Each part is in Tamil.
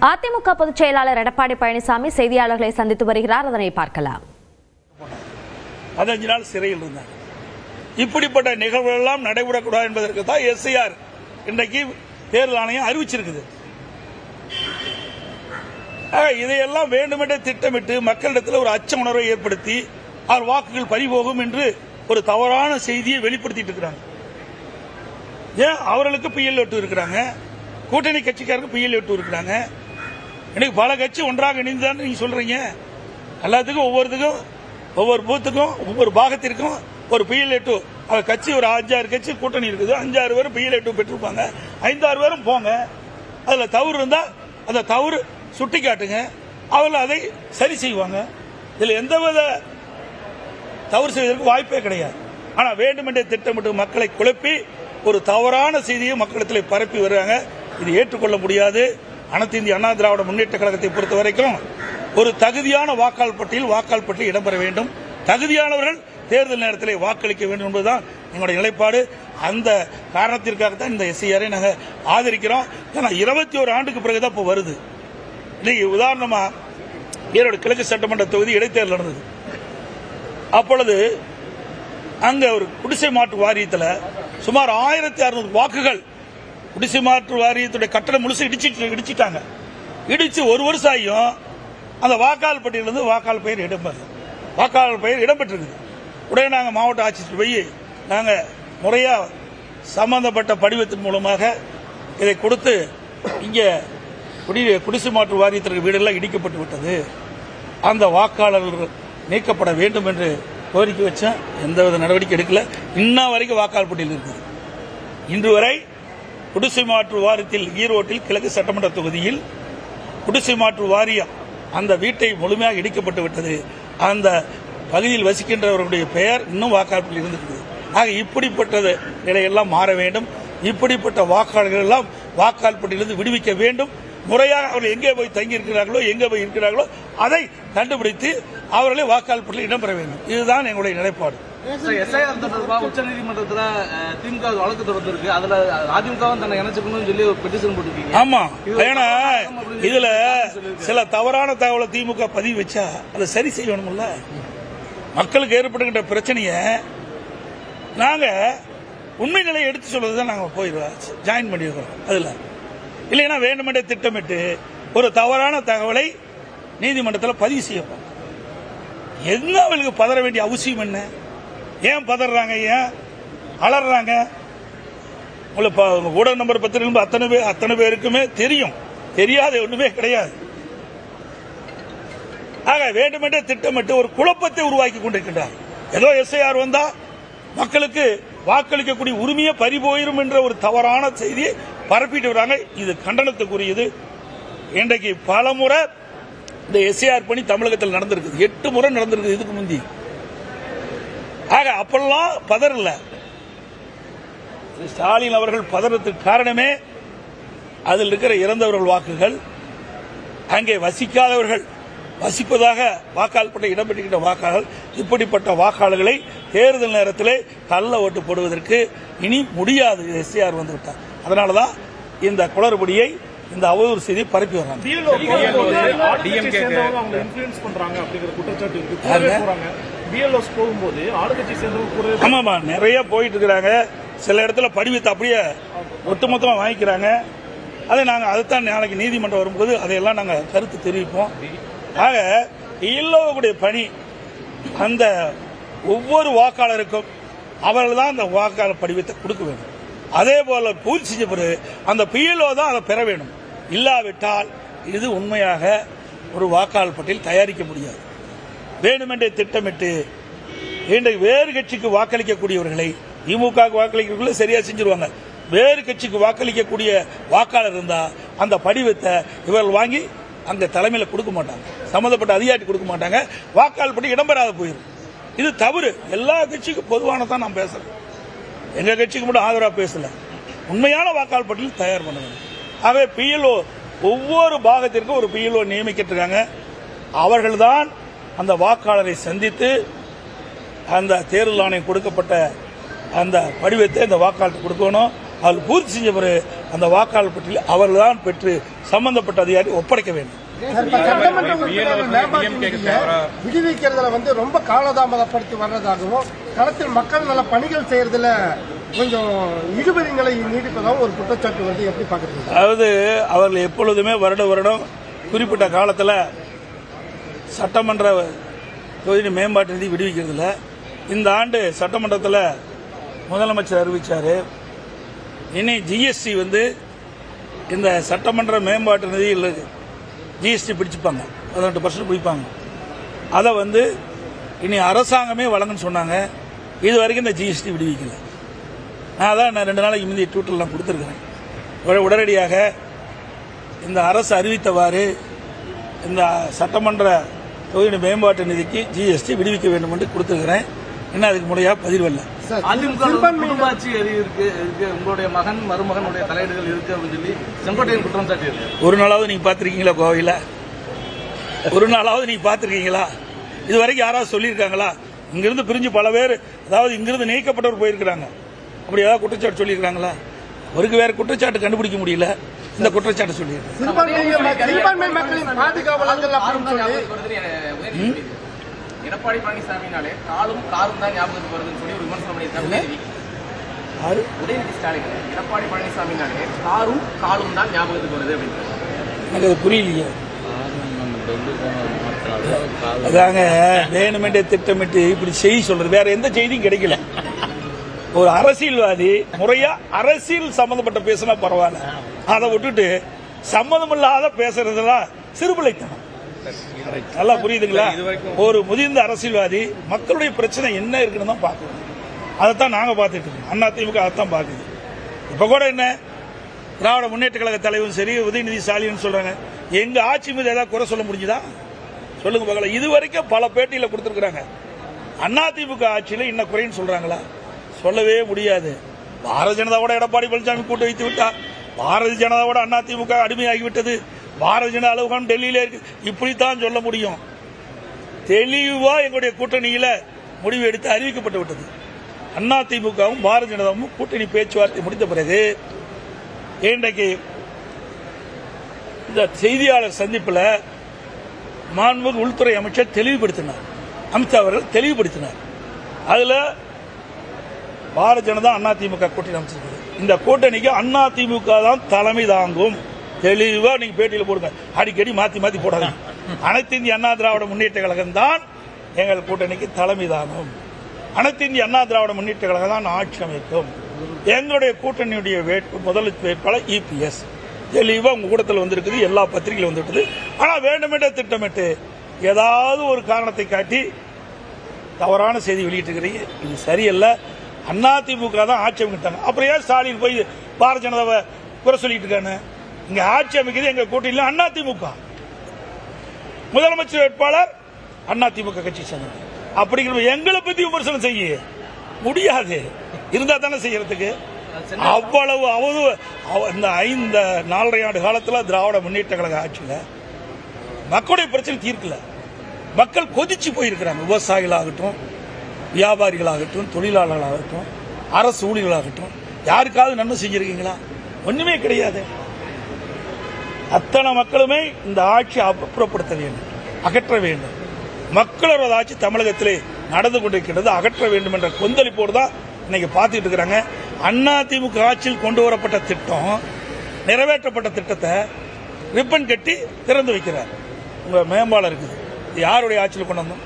அதிமுக பொதுச் செயலாளர் எடப்பாடி பழனிசாமி செய்தியாளர்களை சந்தித்து வருகிறார். அதனை பார்க்கலாம். 15 நாள் சிறையில் இருந்தார். இப்படிப்பட்ட நிகழ்வுகள் எல்லாம் நடைபெறக்கூடாது என்பதற்கு தான் எஸ்ஐஆர் இன்றைக்கு தேர்தல் ஆணையம் அறிவிச்சிருக்குது. இதையெல்லாம் வேண்டுமென்றே திட்டமிட்டு மக்களிடத்தில் ஒரு அச்ச உணர்வை ஏற்படுத்தி அவர் வாக்குகள் பறிபோகும் என்று ஒரு தவறான செய்தியை வெளிப்படுத்திட்டு இருக்கிறாங்க. ஏன் அவர்களுக்கு PL-2 இருக்கிறாங்க, கூட்டணி கட்சிக்காரருக்கு PL-2 இருக்கிறாங்க. இன்னைக்கு பல கட்சி ஒன்றாக இணைந்துதான் நீங்க சொல்றீங்க. எல்லாத்துக்கும் ஒவ்வொருத்துக்கும் ஒவ்வொரு பூத்துக்கும் ஒவ்வொரு பாகத்திற்கும் ஒரு PL-2 கட்சி ஒரு 5-6 கட்சி கூட்டணி இருக்குது. 5-6 பேரும் PL-2 பெற்றிருப்பாங்க. 5-6 பேரும் போங்க. அதுல தவறு இருந்தா அந்த தவறு சுட்டி காட்டுங்க, அவர்கள் அதை சரி செய்வாங்க. இதுல எந்தவித தவறு செய்வதற்கு வாய்ப்பே கிடையாது. ஆனா வேண்டுமென்றே திட்டமிட்டு மக்களை குழப்பி ஒரு தவறான செய்தியை மக்களிடத்தில் பரப்பி வருவாங்க. இது ஏற்றுக்கொள்ள முடியாது. அனைத்து இந்திய அண்ணா திராவிட முன்னேற்ற கழகத்தை பொறுத்த வரைக்கும் ஒரு தகுதியான வாக்காளர் பட்டியல் இடம்பெற வேண்டும். தகுதியானவர்கள் தேர்தல் நேரத்தில் வாக்களிக்க வேண்டும் என்பதுதான் எங்களுடைய நிலைப்பாடு. அந்த காரணத்திற்காகத்தான் இந்த எஸ்ஐஆரை நாங்கள் ஆதரிக்கிறோம். ஏன்னா 21 ஆண்டுக்கு பிறகுதான் இப்போ வருது. இன்னைக்கு உதாரணமா ஈரோடு கிழக்கு சட்டமன்ற தொகுதி இடைத்தேர்தல் நடந்தது. அப்பொழுது அங்க ஒரு குடிசை மாற்று வாரியத்தில் சுமார் 1600 வாக்குகள் குடிசை மாற்று வாரியத்துடைய கட்டணம் முழுசு இடிச்சிட்டாங்க. இடிச்சு ஒரு வருஷம் ஆகியும் அந்த வாக்காளர் பட்டியலிருந்து வாக்காளர் பெயர் இடம்பெற்றிருக்குது. உடனே நாங்கள் மாவட்ட ஆட்சியர் போய் நாங்கள் முறையா சம்பந்தப்பட்ட படிவத்தின் மூலமாக இதை கொடுத்து இங்கே குடிசை மாற்று வாரியத்திற்கு வீடெல்லாம் இடிக்கப்பட்டு விட்டது, அந்த வாக்காளர்கள் நீக்கப்பட வேண்டும் என்று கோரிக்கை வச்சேன். எந்தவித நடவடிக்கை எடுக்கல. இன்ன வரைக்கும் வாக்காளர் பட்டியல் இருக்குது. இன்று வரை குடிசை மாற்று வாரியத்தில் ஈரோட்டில் கிழக்கு சட்டமன்ற தொகுதியில் குடிசை மாற்று வாரியம் அந்த வீட்டை முழுமையாக இடிக்கப்பட்டு விட்டது. அந்த பகுதியில் வசிக்கின்றவர்களுடைய பெயர் இன்னும் வாக்காளர் பட்டியல் இருந்திருக்குது. ஆக இப்படிப்பட்ட நிலையெல்லாம் மாற வேண்டும். இப்படிப்பட்ட வாக்காளர்கள் எல்லாம் வாக்காளர் பட்டியலிருந்து விடுவிக்க வேண்டும். முறையாக அவர்கள் எங்கே போய் தங்கி இருக்கிறார்களோ அதை கண்டுபிடித்து அவர்களே வாக்காளர் பட்டியலில் இடம்பெற வேண்டும். இதுதான் எங்களுடைய நிலைப்பாடு. எஸ்ஐஆர் தொடர்பாக உச்சநீதிமன்றத்தில் திமுக வழக்கு தொடர்ந்திருக்கு. அதுல அதிமுகவும் தன்னை இணைச்சுக்கணும்னு சொல்லி ஒரு பெட்டிஷன் போட்டிருக்கீங்க. ஆமா, ஏன்னா இதுல சில தவறான தகவலை திமுக பதிவு வச்சா அதை சரி செய்யணும்ல. மக்களுக்கு ஏற்படுகின்ற பிரச்சனையை நாங்க உண்மை நிலையை எடுத்து சொல்றதுதான் நாங்க போயிடுவோம், ஜாயின் பண்ணிடுறோம். அதுல இல்லைன்னா வேண்டுமென்றே திட்டமிட்டு ஒரு தவறான தகவலை நீதிமன்றத்தில் பதிவு செய்யப்படும். என்ன அவங்களுக்கு பதற வேண்டிய அவசியம் என்ன? ஏன் பதறாங்க? ஏன் அலறாங்க? ஊடக நம்பர் 10 அத்தனை பேருக்குமே தெரியும். தெரியாத ஒண்ணுமே கிடையாது. ஆக வேண்டுமென்றே திட்டமிட்டு ஒரு குழப்பத்தை உருவாக்கி கொண்டிருக்கின்றார். ஏதோ எஸ்ஐஆர் வந்தா மக்களுக்கு வாக்களிக்கக்கூடிய உரிமையை பறிபோயிரும் என்ற ஒரு தவறான செய்தியை பரப்பிட்டு வராங்க. இது கண்டனத்துக்குரியது. இன்றைக்கு பல முறை இந்த எஸ்ஐஆர் பணி தமிழகத்தில் நடந்திருக்குது. 8 முறை நடந்திருக்குது இதுக்கு முந்தி. ஆக அப்பெல்லாம் பதறல. ஸ்டாலின் அவர்கள் பதறதுக்கு காரணமே அதில் இருக்கிற இறந்தவர்கள் வாக்குகள், அங்கே வசிக்காதவர்கள் வசிப்பதாக வாக்காளர் பட்டியல் இடம்பெற்றுகின்ற வாக்காளர்கள், இப்படிப்பட்ட வாக்காளர்களை தேர்தல் நேரத்தில் கள்ள ஓட்டு போடுவதற்கு இனி முடியாது. எஸ்ஐஆர் வந்துவிட்டார். அதனாலதான் இந்த குளறுபடியை, இந்த அவதூறு செய்தியை பரப்பி வர்றாங்க. ஆமாமா, நிறைய போயிட்டு இருக்கிறாங்க. சில இடத்துல படிவத்தை அப்படியே ஒட்டுமொத்தமா வாங்கிக்கிறாங்க. அதை நாங்கள் அதைத்தான் நாளைக்கு நீதிமன்றம் வரும்போது அதையெல்லாம் நாங்கள் கருத்து தெரிவிப்போம். ஆக இல்லவுடைய பணி அந்த ஒவ்வொரு வாக்காளருக்கும் அவர்கள் தான் அந்த வாக்காளர் படிவத்தை கொடுக்க வேண்டும். அதே போல பூர்த்தி செஞ்ச பிறகு அந்த PLO தான் அதை பெற வேண்டும். இல்லாவிட்டால் இது உண்மையாக ஒரு வாக்காளர் பட்டியல் தயாரிக்க முடியாது. வேண்டுமென்றே திட்டமிட்டு இன்றைக்கு வேறு கட்சிக்கு வாக்களிக்கக்கூடியவர்களை திமுக வாக்களிக்கிறவர்களே சரியா செஞ்சிருவாங்க. வேறு கட்சிக்கு வாக்களிக்கக்கூடிய வாக்காளர் இருந்தா அந்த படிவத்தை இவர்கள் வாங்கி அந்த தலைமையில கொடுக்க மாட்டாங்க, சம்பந்தப்பட்ட அதிகாரி கொடுக்க மாட்டாங்க. வாக்காளர் பட்டியல் இடம்பெறாத போயிடும். இது தவறு. எல்லா கட்சிக்கும் பொதுவானதான் நான் பேசுறேன். எங்க கட்சிக்கு மட்டும் ஆதரவா பேசல. உண்மையான வாக்காளர் பட்டியல் தயார் பண்ண வேண்டும். ஆகவே PLO ஒவ்வொரு பாகத்திற்கும் ஒரு PLO நியமிக்கிட்டு அவர்கள்தான் அந்த வாக்காளரை சந்தித்து அந்த தேர்தல் ஆணையம் கொடுக்கப்பட்ட அந்த படிவத்தை அந்த வாக்காளருக்கு கொடுக்கணும். அவர்கள் பூர்த்தி செஞ்ச பிறகு அந்த வாக்காளர் பட்டியலில் அவர்கள்தான் பெற்று சம்பந்தப்பட்ட அதிகாரி ஒப்படைக்க வேண்டும். விடுவிக்கிறதுல ரொம்ப காலதாமதப்படுத்தி வர்றதாகவும் களத்தில் மக்கள் நல பணிகள் செய்யறதுல கொஞ்சம் இழுபறிகளை நீடிப்பதாகவும் ஒரு குற்றச்சாட்டு எப்படி பாக்குறீங்க? அதாவது அவர்கள் எப்பொழுதுமே வருடம் குறிப்பிட்ட காலத்தில் சட்டமன்ற தொகுதி மேம்பாட்டு நிதி விடுவிக்கிறதுல இந்த ஆண்டு சட்டமன்றத்தில் முதலமைச்சர் அறிவிச்சார். இனி ஜிஎஸ்டி இந்த சட்டமன்ற மேம்பாட்டு நிதியில் ஜிஎஸ்டி பிடிச்சுப்பாங்க, 18% பிடிப்பாங்க. அதை இனி அரசாங்கமே வழங்குன்னு சொன்னாங்க. இது வரைக்கும் இந்த ஜிஎஸ்டி விடுவிக்கல. நான் 2 நாளைக்கு முந்தைய ட்விட்டர்லாம் கொடுத்துருக்கிறேன். உடனடியாக இந்த அரசு அறிவித்தவாறு இந்த சட்டமன்ற தொகுதி மேம்பாட்டு நிதிக்கு ஜிஎஸ்டி விடுவிக்க வேண்டும் என்று கொடுத்துருக்கிறேன். இன்னும் அதுக்கு முறையாக பதில் வரல. குடும்பாட்சி இருக்கு, உங்களுடைய மகன் மருமகனுடைய தலையீடுகள் இருக்கு அப்படின்னு சொல்லி செங்கோட்டையன் குற்றம் சாட்டி இருக்கு. ஒரு நாளாவது நீங்க பாத்திருக்கீங்களா கோவையில்? ஒரு நாளாவது நீங்க பாத்திருக்கீங்களா? இது வரைக்கும் யாராவது சொல்லியிருக்காங்களா? இங்கிருந்து பிரிஞ்சு பல பேர், அதாவது இங்கிருந்து நீக்கப்பட்டவர் போயிருக்கிறாங்க. அப்படி ஏதாவது குற்றச்சாட்டு சொல்லியிருக்காங்களா? அவருக்கு வேற குற்றச்சாட்டு கண்டுபிடிக்க முடியல, இந்த குற்றச்சாட்டு சொல்லியிருக்காங்க. எடப்பாடி பழனிசாமினாலே காலும் காரும் தான் ஞாபகத்துக்கு வருதுன்னு சொல்லி ஒரு விமர்சனம் பண்ணியிருக்காங்க. உதயநிதி ஸ்டாலின் எடப்பாடி பழனிசாமினாலே காரும் காலும் தான் ஞாபகத்துக்கு வருது அப்படின்னு எனக்கு அது புரியலையே. அதாங்க வேணுமென்றே திட்டமிட்டு இப்படி செய்தி சொல்றது, வேற எந்த செய்தியும் கிடைக்கல. ஒரு அரசியல்வாதி முறையா அரசியல் சம்பந்தப்பட்ட பேசினா பரவாயில்ல, அதை விட்டுட்டு சம்பந்தமில்லாத பேசுறதுலாம் சிறுபிள்ளைத்தனம். நல்லா புரியுதுங்களா? ஒரு முதிர்ந்த அரசியல்வாதி மக்களுடைய பிரச்சனை என்ன இருக்குன்னு தான் பார்க்கணும். அதைத்தான் நாங்க பார்த்துட்டு இருக்கோம். அதிமுக அதைத்தான் பார்க்குது. இப்ப கூட என்ன திராவிட முன்னேற்ற கழக தலைவரும் சரி, உதயநிதி ஸ்டாலின் சொல்றாங்க, எங்க ஆட்சி மீது ஏதாவது குறை சொல்ல முடிஞ்சுதா? சொல்லுங்க பார்க்கலாம். இது வரைக்கும் பல பேட்டியில கொடுத்திருக்கிறாங்க. அதிமுக ஆட்சியில இன்ன குறைன்னு சொல்றாங்களா? சொல்லவே முடியாது. பாரதிய ஜனதாவோட எடப்பாடி பழனிசாமி கூட்டு வைத்து விட்டார். பாரதிய ஜனதாவோட அதிமுக அடிமையாகிவிட்டது. பாரதிய ஜனதா அலுவலகம் டெல்லியில இருக்கு. இப்படித்தான் சொல்ல முடியும். தெளிவா எங்களுடைய கூட்டணியில முடிவு எடுத்து அறிவிக்கப்பட்டு விட்டது. அதிமுகவும் பாரதிய ஜனதாவும் கூட்டணி பேச்சுவார்த்தை முடித்த பிறகு இன்றைக்கு இந்த செய்தியாளர் சந்திப்பில் மாண்புமிகு உள்துறை அமைச்சர் தெளிவுபடுத்தினார். அமித்ஷா அவர்கள் தெளிவுபடுத்தினார். அதுல பாரதிய ஜனதா அதிமுக கூட்டணி அமைச்சிருக்கிறது. இந்த கூட்டணிக்கு அதிமுக தான் தலைமை தாங்கும். தெளிவா நீங்க பேட்டியில் போடுங்க, அடிக்கடி மாத்தி மாத்தி போடாதீங்க. அனைத்து இந்திய அண்ணா திராவிட முன்னேற்ற கழகம் தான் எங்கள் கூட்டணிக்கு தலைமை தாங்கும். அனைத்து இந்திய அண்ணா திராவிட முன்னேற்ற கழகம் தான் ஆட்சி அமைக்கும். எங்களுடைய கூட்டணியுடைய முதல் வேட்பாளர் இபிஎஸ். தெளிவா உங்க கூட்டத்தில் வந்திருக்குது, எல்லா பத்திரிகையிலும் வந்துவிட்டது. ஆனா வேண்டுமென்றே திட்டமிட்டு ஏதாவது ஒரு காரணத்தை காட்டி தவறான செய்தி வெளியிட்டிருக்கிறீங்க. இது சரியல்ல. அதிமுக தான் ஆட்சி அமைக்கிட்டாங்க. அப்புறம் ஏன் ஸ்டாலின் போய் பாரதிய ஜனதாவை குறை சொல்லிட்டு இருக்காங்க? இங்க ஆட்சி அமைக்கிறது எங்க கூட்டணியில் அதிமுக. முதலமைச்சர் வேட்பாளர் அதிமுக கட்சி சேர்ந்தது. அப்படிங்கிற எங்களை பத்தி விமர்சனம் செய்ய முடியாது. இருந்தா தானே செய்யறதுக்கு. அவ்வளவு இந்த 4.5 ஆண்டு காலத்தில் திராவிட முன்னேற்ற கழக ஆட்சியில் மக்களுடைய பிரச்சனை தீர்க்கல. மக்கள் கொதிச்சு போயிருக்கிறாங்க. விவசாயிகளாகட்டும், வியாபாரிகளாகட்டும், தொழிலாளர்களாகட்டும், அரசு ஊழியர்களாகட்டும், யாருக்காவது நன்மை செஞ்சிருக்கீங்களா? ஒண்ணுமே கிடையாது. அத்தனை மக்களுமே இந்த ஆட்சி அப்புறப்படுத்த வேண்டும், அகற்ற வேண்டும். மக்களோட ஆட்சி தமிழகத்திலே நடந்து கொண்டிருக்கிறது, அகற்ற வேண்டும் என்ற கொந்தளிப்போடு தான் இன்னைக்கு பார்த்துட்டு இருக்கிறாங்க. அதிமுக ஆட்சியில் கொண்டு வரப்பட்ட திட்டம், நிறைவேற்றப்பட்ட திட்டத்தை ரிப்பன் கட்டி திறந்து வைக்கிறார். உங்க மேம்பாலம் இருக்குது, யாருடைய ஆட்சியில் கொண்டு வந்தோம்?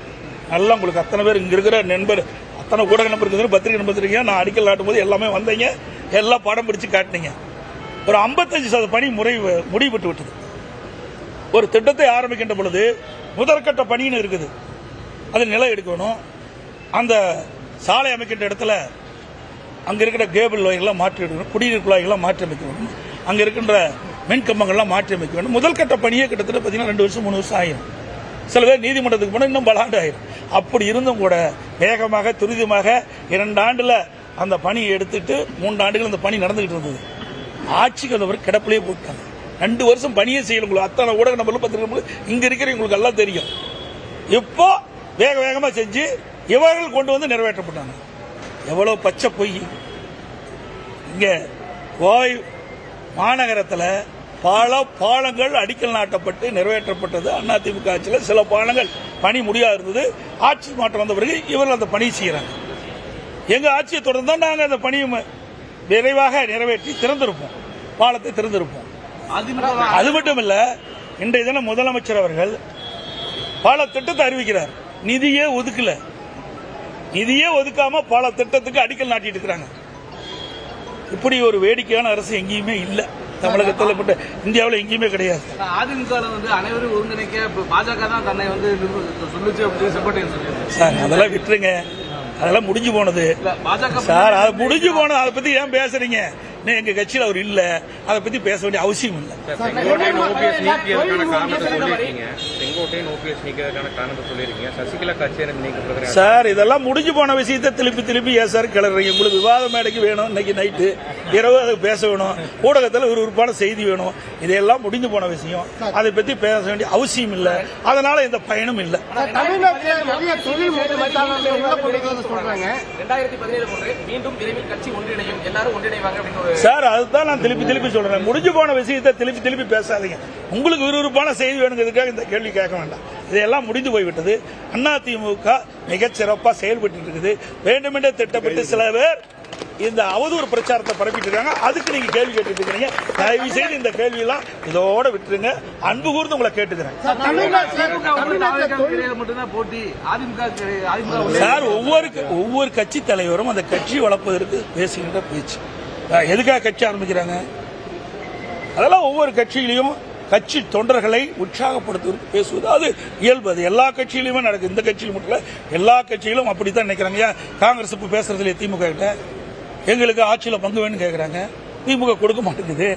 நல்லா உங்களுக்கு அத்தனை பேர் இங்க இருக்கிற நண்பர், அத்தனை ஊடக நம்பர் இருக்குது, பத்திரிகை நம்பர் இருக்கீங்க. நான் அடிக்கல் நாட்டும் போது எல்லாமே வந்தீங்க, எல்லாம் படம் பிடிச்சு காட்டினீங்க. ஒரு 55% பணி முடிவுபட்டு விட்டது. ஒரு திட்டத்தை ஆரம்பிக்கின்ற பொழுது முதற்கட்ட பணின்னு இருக்குது. அது நிலம் எடுக்கணும், அந்த சாலை அமைக்கின்ற இடத்துல அங்க இருக்கிற கேபிள் வாய்கள்லாம் மாற்றி எடுக்கணும், குடிநீர் குழாய்கள்லாம் மாற்றி அமைக்க வேண்டும், அங்க இருக்கின்ற மின் கம்பங்கள்லாம் மாற்றி அமைக்க வேண்டும். முதல் கட்ட பணியே கிட்டத்தட்ட 2 வருஷம் 3 வருஷம் ஆயிரும். சில பேர் நீதிமன்றத்துக்கு போனால் இன்னும் பல ஆண்டு ஆயிரும். அப்படி இருந்தும் கூட வேகமாக துரிதமாக 2 ஆண்டுல அந்த பணியை எடுத்துட்டு 3 ஆண்டுகள் அந்த பணி நடந்துகிட்டு இருந்தது. ஆட்சிக்கு வந்தவரை கிடப்பிலேயே போட்டாங்க. 2 வருஷம் பணியே செய்யல. உங்களுக்கு அத்தனை ஊடக நம்பர் பத்திரிகை இங்க இருக்கிற உங்களுக்கு எல்லாம் தெரியும். இப்போ வேக வேகமா செஞ்சு இவர்கள் கொண்டு வந்து நிறைவேற்றப்பட்டாங்க. எவ்வளவு பச்சை பொய்! இங்க கோவை மாநகரத்தில் பல பாலங்கள் அடிக்கல் நாட்டப்பட்டு நிறைவேற்றப்பட்டது. அதிமுக ஆட்சியில் சில பாலங்கள் பணி முடியாது இருந்தது. ஆட்சி மாற்றம் வந்த பிறகு இவர்கள் அந்த பணி செய்கிறாங்க. எங்க ஆட்சியை தொடர்ந்து தான் நாங்கள் அந்த பணியை விரைவாக நிறைவேற்றி திறந்திருப்போம், பாலத்தை திறந்திருப்போம். அது மட்டும் இல்ல, இன்றைய தினம் முதலமைச்சர் அவர்கள் பல திட்டத்தை அறிவிக்கிறார். நிதியே ஒதுக்கல, நிதியே ஒதுக்காம பல திட்டத்துக்கு அடிக்கல் நாட்டிட்டு இருக்கிறாங்க. இப்படி ஒரு வேடிக்கையான அரசு எங்கேயுமே இல்லை தமிழகத்தில், பட் இந்தியாவில் எங்கேயுமே கிடையாது. அதிமுக அனைவரும் ஒருங்கிணைக்க பாஜக தான் தன்னை சொல்லுச்சு அப்படின்னு செங்கோட்டையன் சொல்லியிருக்காரு. சார் அதெல்லாம் விட்டுருங்க, அதெல்லாம் முடிஞ்சு போனது சார். அது முடிஞ்சு போனது, அதை பத்தி ஏன் பேசுறீங்க? எங்க கட்சியில் அவர் இல்ல, அதை பத்தி பேச வேண்டிய அவசியம் இல்லை. செங்கோட்டையன் ஓபிஎஸ் நீக்கிறதுக்கான காரணத்தை சொல்லியிருக்கீங்க. சசிகலா கட்சியை நீக்க சார் இதெல்லாம் முடிஞ்சு போன விஷயத்தை திருப்பி ஏன் சார் கிளறீங்க? உங்களுக்கு விவாத மேடைக்கு வேணும், இன்னைக்கு நைட்டு இரவு அதுக்கு பேச வேணும், ஊடகத்தில் விறுவிறுப்பான செய்தி வேணும். இதெல்லாம் முடிஞ்சு போன விஷயம், அதை பத்தி பேச வேண்டிய அவசியம் இல்லை. அதனால இந்த பயனும் இல்லை. 2017 போன்று மீண்டும் விரைவில் கட்சி ஒன்றிணையும், எல்லாரும் ஒன்றிணைவாங்க அப்படின்னு சார். அதுதான் நான் திருப்பி சொல்றேன். முடிஞ்சு போன விஷயத்தை திருப்பி பேசாதீங்க. உங்களுக்கு விறுவிறுப்பான செய்தி வேணுங்கிறதுக்காக இந்த கேள்வி கேட்க வேண்டாம். இதெல்லாம் முடிந்து போய்விட்டது. அதிமுக மிகச் சிறப்பாக செயல்பட்டு இருக்குது. வேண்டுமென்றே திட்டப்பட்டு சில பேர் இந்த அவதூறு பிரச்சாரத்தை பரப்பிட்டு இருக்காங்க. அதுக்கு நீங்க கேள்வி கேட்டுட்டு இருக்கீங்க. தயவு செய்து இந்த கேள்வி எல்லாம் இதோட விட்டுருங்க. அன்பு கூர்ந்து உங்களை கேட்டுக்கிறேன் சார். ஒவ்வொரு கட்சி தலைவரும் அந்த கட்சி வளர்ப்பதற்கு பேசுகின்ற பேச்சு. எதுக்காக கட்சி ஆரம்பிக்கிறாங்க? அதெல்லாம் ஒவ்வொரு கட்சியிலையும் கட்சி தொண்டர்களை உற்சாகப்படுத்துவதற்கு பேசுவது அது இயல்பு. அது எல்லா கட்சியிலுமே நடக்குது. இந்த கட்சியில் மட்டும் இல்ல, எல்லா கட்சியிலும் அப்படித்தான் நினைக்கிறாங்க. காங்கிரஸ் இப்ப பேசுறதுல திமுக கிட்ட எங்களுக்கு ஆட்சியில் பங்கு வேணும்னு கேட்கிறாங்க, திமுக கொடுக்க மாட்டேங்குது.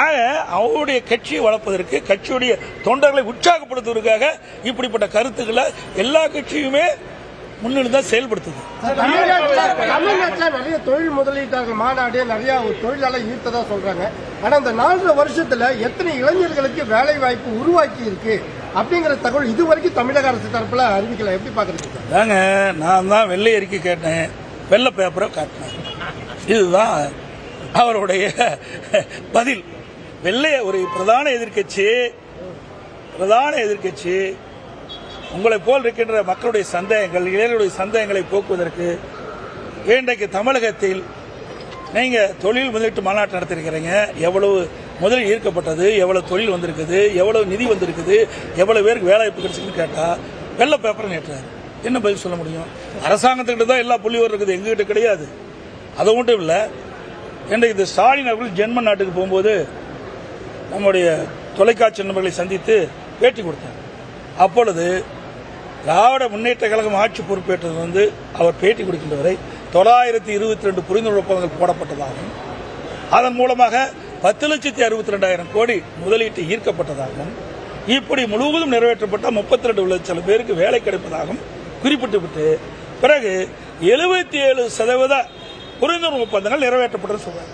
ஆக அவருடைய கட்சியை வளர்ப்பதற்கு, கட்சியுடைய தொண்டர்களை உற்சாகப்படுத்துவதற்காக இப்படிப்பட்ட கருத்துக்களை எல்லா கட்சியுமே முன்னிலைதான் செயல்படுத்துது. தமிழ்நாட்டில் நிறைய தொழில் முதலீட்டாளர் மாநாடு நிறைய தொழிலாளர் ஈர்த்ததா சொல்றாங்க. ஆனா இந்த 4 வருஷத்துல எத்தனை இளைஞர்களுக்கு வேலை வாய்ப்பு உருவாக்கி இருக்கு அப்படிங்கிற தகவல் இதுவரைக்கும் தமிழக அரசு தரப்புல அறிவிக்கல. எப்படி பாக்குறீங்க? தாங்க, நான் தான் வெள்ளை அறிக்கை கேட்டேன், வெள்ளை பேப்பரை காட்டினேன். இதுதான் அவருடைய பதில். வெள்ளை ஒரு பிரதான எதிர்க்கட்சி உங்களை போல் இருக்கின்ற மக்களுடைய சந்தேகங்கள், இளைஞருடைய சந்தேகங்களை போக்குவதற்கு இன்றைக்கு தமிழகத்தில் நீங்க தொழில் முதலீட்டு மாநாட்டு நடத்திருக்கிறீங்க. எவ்வளவு முதலில் ஈர்க்கப்பட்டது, எவ்வளவு தொழில் வந்திருக்குது, எவ்வளவு நிதி வந்திருக்குது, எவ்வளவு பேருக்கு வேலை வாய்ப்பு கிடைச்சிருக்குன்னு கேட்டா வெள்ளை பேப்பர் நேற்றாரு. என்ன பதில் சொல்ல முடியும்? அரசாங்கத்துக்கிட்ட தான் எல்லா புள்ளிவரம் இருக்குது, எங்ககிட்ட கிடையாது. அது மட்டும் இல்லை, இன்றைக்கு இந்த ஸ்டாலின் அவர்கள் ஜெர்மன் நாட்டுக்கு போகும்போது நம்முடைய தொலைக்காட்சி நண்பர்களை சந்தித்து பேட்டி கொடுத்தார். அப்பொழுது திராவிட முன்னேற்ற கழகம் ஆட்சி பொறுப்பேற்றது அவர் பேட்டி கொடுக்கின்ற வரை 922 புரிந்துணர்வு ஒப்பந்தங்கள் போடப்பட்டதாகவும், அதன் மூலமாக 10,62,200 கோடி முதலீட்டு ஈர்க்கப்பட்டதாகவும், இப்படி முழுவதும் நிறைவேற்றப்பட்ட 32 லட்சம் பேருக்கு வேலை கிடைப்பதாகவும் குறிப்பிட்டுவிட்டு பிறகு 77% புரிந்துணர்வு ஒப்பந்தங்கள் நிறைவேற்றப்பட்டது சொல்றாங்க.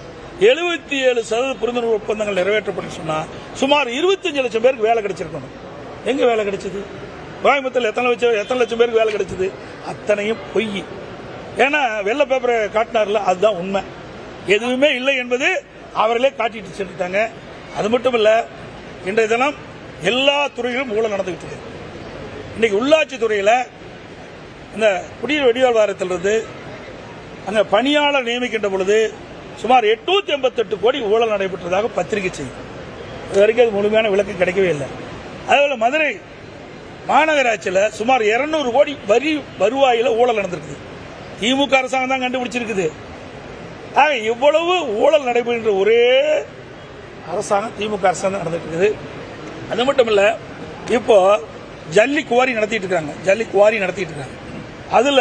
77% புரிந்துணர்வு ஒப்பந்தங்கள் நிறைவேற்றப்பட்டு சொன்னா சுமார் 25 லட்சம் பேருக்கு வேலை கிடைச்சிருக்கணும். எங்க வேலை கிடைச்சது? கோயம்புத்தூர்ல எத்தனை லட்சம் பேருக்கு வேலை கிடைச்சது? அத்தனையும் பொய். ஏன்னா வெள்ளை பேப்பரை காட்டினார்ல, அதுதான் உண்மை. எதுவுமே இல்லை என்பது அவர்களே காட்டிட்டு சென்றுட்டாங்க. அது மட்டும் இல்ல, இன்றைய தினம் எல்லா துறையிலும் ஊழல் நடந்துகிட்டு இருக்கு. இன்னைக்கு உள்ளாட்சி துறையில இந்த குடிநீர் வடிகால் வாரியத்திலிருந்து அங்க பணியாளர் நியமிக்கின்ற பொழுது சுமார் 888 கோடி ஊழல் நடைபெற்றதாக பத்திரிகை செய்தி. இது வரைக்கும் அது முழுமையான விளக்கம் கிடைக்கவே இல்லை. அதேபோல மதுரை மாநகராட்சியில் சுமார் 200 கோடி வருவாயில ஊழல் நடந்திருக்குது. திமுக அரசாங்கம் தான் கண்டுபிடிச்சிருக்குது. ஆக இவ்வளவு ஊழல் நடைபெறுகின்ற ஒரே அரசாங்கம் திமுக அரசாங்கம் நடந்துட்டு இருக்குது. அது மட்டும் இல்ல, இப்போ ஜல்லி குவாரி நடத்திட்டு இருக்காங்க. அதுல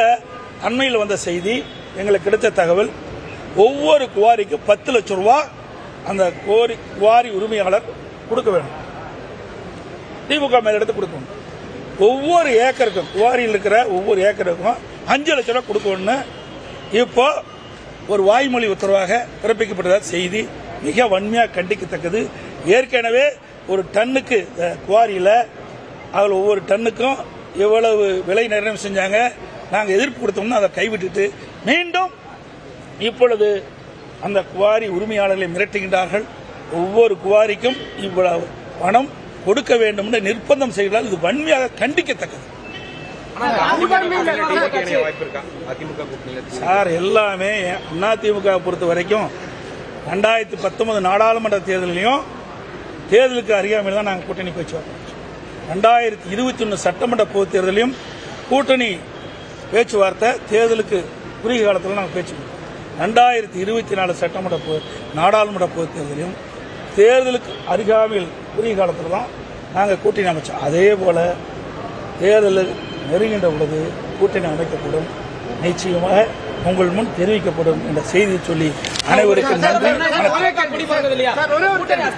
அண்மையில் வந்த செய்தி, எங்களுக்கு கிடைச்ச தகவல், ஒவ்வொரு குவாரிக்கு 10 லட்சம் ரூபாய் அந்த குவாரி உரிமையாளர் கொடுக்க வேண்டும். திமுக மேலிடத்து கொடுக்கணும். ஒவ்வொரு ஏக்கருக்கும், குவாரியில் இருக்கிற ஒவ்வொரு ஏக்கருக்கும் 5 லட்சம் ரூபாய் கொடுக்கணும்னு இப்போ ஒரு வாய்மொழி உத்தரவாக பிறப்பிக்கப்பட்டதா செய்தி. மிக வன்மையாக கண்டிக்கத்தக்கது. ஏற்கனவே ஒரு டன்னுக்கு குவாரியில் அதில் ஒவ்வொரு டன்னுக்கும் எவ்வளவு விலை நிர்ணயம் செஞ்சாங்க. நாங்கள் எதிர்ப்பு கொடுத்தோம்னா அதை கைவிட்டுட்டு மீண்டும் இப்பொழுது அந்த குவாரி உரிமையாளர்களை மிரட்டுகின்றார்கள். ஒவ்வொரு குவாரிக்கும் இவ்வளவு பணம் கொடுக்க வேண்டும் என்று நிர்பந்தம் செய்கிறார்கள். இது வன்மையாக கண்டிக்கத்தக்கது. வாய்ப்பு இருக்கா அதிமுக கூட்டணியில்? சார், எல்லாமே அதிமுக பொறுத்த வரைக்கும் 2019 நாடாளுமன்ற தேர்தலையும் தேர்தலுக்கு அறியாமல் தான் நாங்கள் கூட்டணி பேச்சு 2021 சட்டமன்ற பொதுத் தேர்தலையும் கூட்டணி பேச்சுவார்த்தை தேர்தலுக்கு குறுகிய காலத்தில் நாங்கள் பேச்சு 2024 சட்டமன்ற நாடாளுமன்ற பொதுத் தேர்தலையும் தேர்தலுக்கு அருகாமையில் குறுகிய காலத்தில் தான் நாங்கள் கூட்டணி அமைச்சோம். அதே போல தேர்தல் நெருங்கின்ற பொழுது கூட்டணி அமைக்கப்படும், நிச்சயமாக உங்கள் முன் தெரிவிக்கப்படும் என்ற செய்தியை சொல்லி அனைவருக்கும் நன்றி. சார், ஒரே ஒரு கேள்வி.